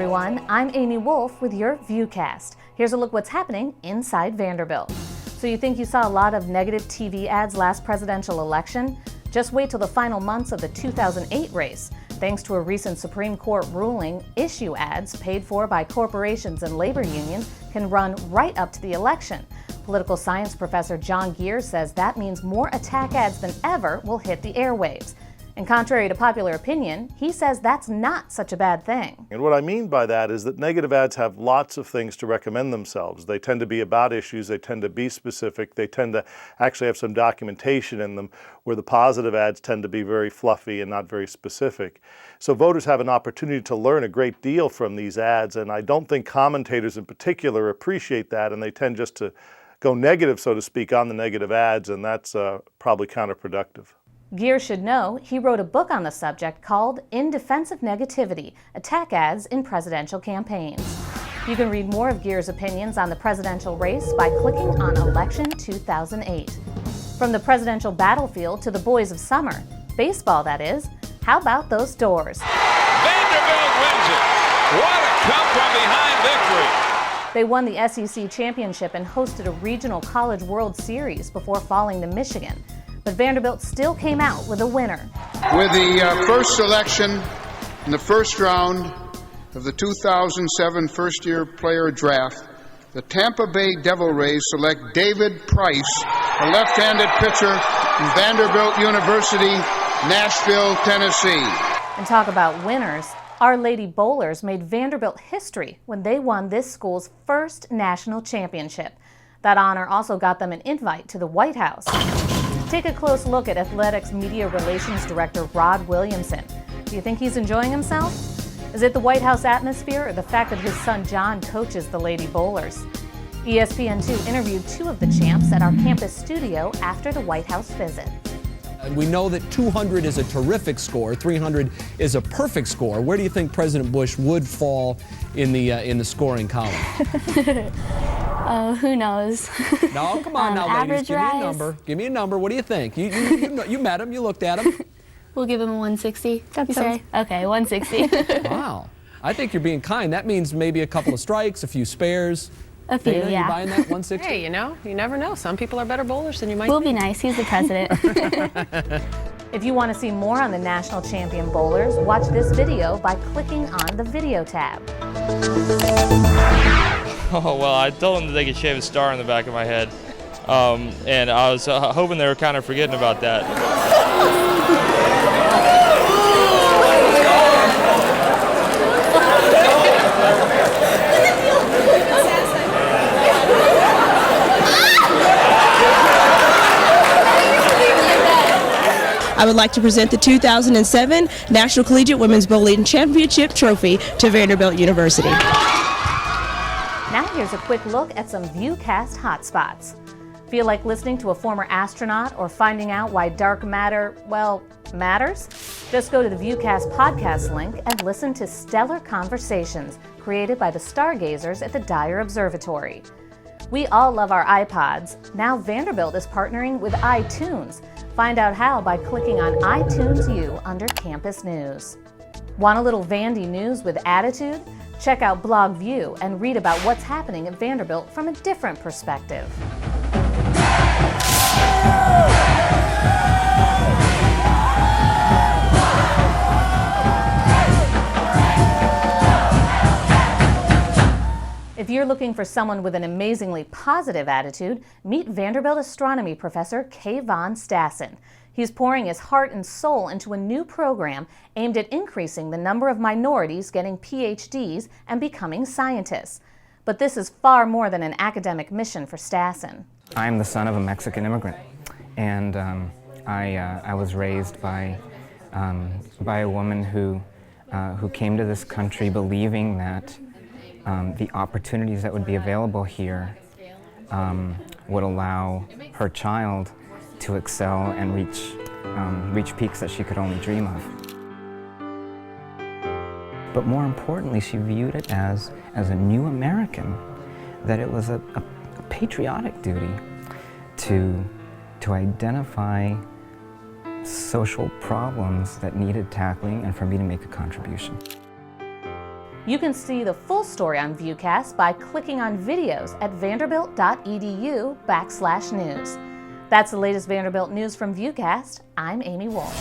everyone. I'm Amy Wolf with your VUCast. Here's a look what's happening inside Vanderbilt. So you think you saw a lot of negative TV ads last presidential election? Just wait till the final months of the 2008 race. Thanks to a recent Supreme Court ruling, issue ads paid for by corporations and labor unions can run right up to the election. Political science professor John Gears says that means more attack ads than ever will hit the airwaves. And contrary to popular opinion, he says that's not such a bad thing. And what I mean by that is that negative ads have lots of things to recommend themselves. They tend to be about issues, they tend to be specific, they tend to actually have some documentation in them, where the positive ads tend to be very fluffy and not very specific. So voters have an opportunity to learn a great deal from these ads, and I don't think commentators in particular appreciate that, and they tend just to go negative, so to speak, on the negative ads, and that's probably counterproductive. Gears should know he wrote a book on the subject called In Defense of Negativity, Attack Ads in Presidential Campaigns. You can read more of Gears' opinions on the presidential race by clicking on Election 2008. From the presidential battlefield to the boys of summer, baseball that is, how about those Doors? Vanderbilt wins it. What a come-from-behind victory. They won the SEC championship and hosted a regional college World Series before falling to Michigan. But Vanderbilt still came out with a winner. With the first selection in the first round of the 2007 first-year player draft, the Tampa Bay Devil Rays select David Price, a left-handed pitcher from Vanderbilt University, Nashville, Tennessee. And talk about winners, Our Lady Bowlers made Vanderbilt history when they won this school's first national championship. That honor also got them an invite to the White House. Take a close look at Athletics Media Relations Director Rod Williamson. Do you think he's enjoying himself? Is it the White House atmosphere or the fact that his son John coaches the Lady Bowlers? ESPN2 interviewed two of the champs at our campus studio after the White House visit. We know that 200 is a terrific score, 300 is a perfect score. Where do you think President Bush would fall in the scoring column? Who knows? No, come on now, ladies. Give me a number. Give me a number. What do you think? You met him. You looked at him. We'll give him a 160. That's okay. Okay, 160. Wow. I think you're being kind. That means maybe a couple of strikes, a few spares. A few, Dana, yeah. You buying that 160? Hey, you know, you never know. Some people are better bowlers than you might We'll think. be nice. He's the president. If you want to see more on the national champion bowlers, watch this video by clicking on the video tab. Oh, well, I told them that they could shave a star in the back of my head, and I was hoping they were kind of forgetting about that. I would like to present the 2007 National Collegiate Women's Bowling Championship Trophy to Vanderbilt University. Now here's a quick look at some VUCast hotspots. Feel like listening to a former astronaut or finding out why dark matter, well, matters? Just go to the VUCast podcast link and listen to Stellar Conversations created by the stargazers at the Dyer Observatory. We all love our iPods. Now Vanderbilt is partnering with iTunes. Find out how by clicking on iTunes U under Campus News. Want a little Vandy news with attitude? Check out Blog View and read about what's happening at Vanderbilt from a different perspective. If you're looking for someone with an amazingly positive attitude, meet Vanderbilt astronomy professor Kayvon Stassen. He's pouring his heart and soul into a new program aimed at increasing the number of minorities getting PhDs and becoming scientists. But this is far more than an academic mission for Stassen. I'm the son of a Mexican immigrant, and I was raised by a woman who came to this country believing that the opportunities that would be available here would allow her child to excel and reach peaks that she could only dream of. But more importantly, she viewed it as a new American, that it was a patriotic duty to identify social problems that needed tackling and for me to make a contribution. You can see the full story on VUCast by clicking on videos at vanderbilt.edu/news. That's the latest Vanderbilt news from VUCast. I'm Amy Wolf.